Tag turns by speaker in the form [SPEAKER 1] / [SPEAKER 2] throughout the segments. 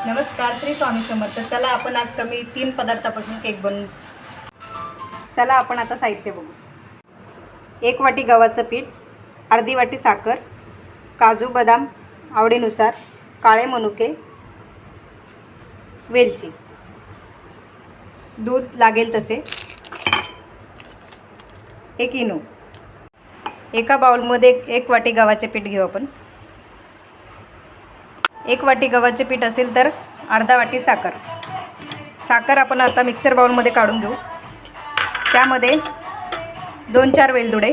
[SPEAKER 1] नमस्कार, श्री स्वामी समर्थ। चला आपण आज कमी 3 पदार्थापासून केक बनवू। चला आपण आता साहित्य बघू। 1 वाटी गव्हाचं पीठ, अर्धी वाटी साखर, काजू बदाम आवडीनुसार, काळे मनुके, वेलची, दूध लागेल तसे, 1 इनो। एका बाउलमध्ये 1 वाटी गव्हाचे पीठ घेऊ आपण। 1 वाटी गव्हाचे पीठ असेल तर अर्धा वाटी साखर। साखर आपण आता मिक्सर बाउलमध्ये काढून घेऊ। त्यामध्ये 2-4 वेलदोडे।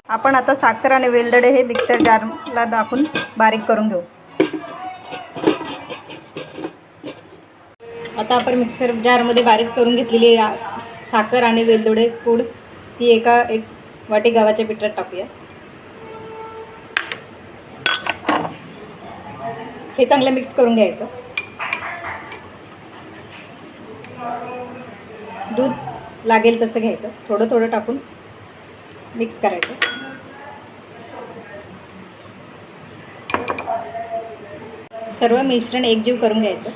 [SPEAKER 1] आपण आता साखर आणि वेलदोडे हे मिक्सर जारला टाकून बारीक करून घेऊ। आता आपण मिक्सर जारमध्ये बारीक करून घेतलेली साखर आणि वेलदोडे पूड ती 1 वाटी गव्हाच्या पिठात टाकूया। हे चांगलं मिक्स करून घ्यायचं। दूध लागेल तसं घ्यायचं, थोडं थोडं टाकून मिक्स करायचं। सर्व मिश्रण एकजीव करून घ्यायचं।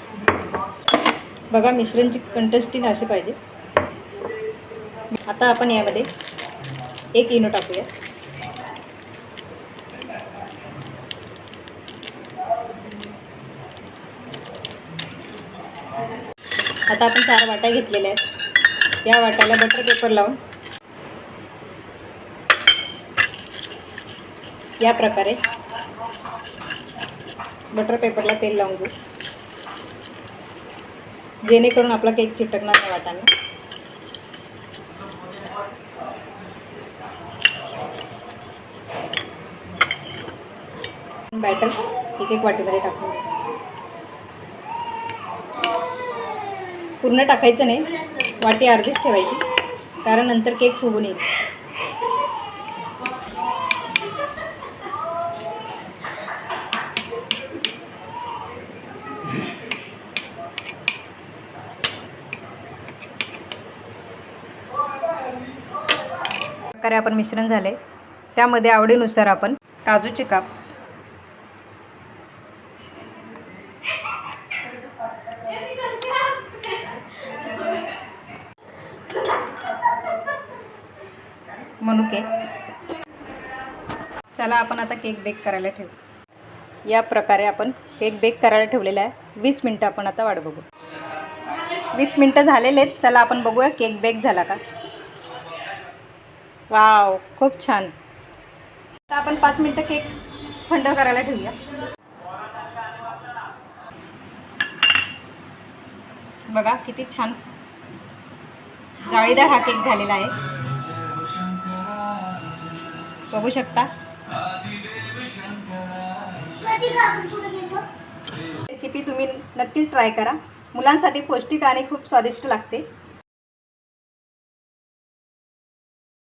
[SPEAKER 1] बघा मिश्रणची कंसिस्टन्सी अशी पाहिजे। आता आपण यामध्ये 1 इनो टाकूया। आता आपण 4 वाट्या घेतलेल्या आहेत। या वाट्याला बटर पेपर लावून या प्रकारे बटर पेपरला तेल लावून घेऊ, जेणेकरून आपला केक चिटकणार नाही वाटांना। बॅटर 1-1 वाटीमध्ये टाकून पूर्ण टाकायचं नाही, वाटी अर्धीच ठेवायची, कारण नंतर केक फुगून येईल। प्रकारे आपण मिश्रण झाले, त्यामध्ये आवडीनुसार आपण काजूचे काप, मनुके। चला आपण आता केक बेक करायला ठेवू। या प्रकारे आपण केक बेक करायला ठेवलेला आहे। 20 मिनटं आपण आता वाट बघू। 20 मिनटं झालेले आहेत। चला आपण बघूया केक बेक झाला का। वाव, खूप छान। आता आपण 5 मिनटं केक थंड करायला ठेवूया। बघा किती छान जाळीदार हा केक झालेला आहे, बघू शकता। रेसिपी तुम्ही नक्कीच ट्राय करा। मुलांसाठी पौष्टिक आणि खूप स्वादिष्ट लागते।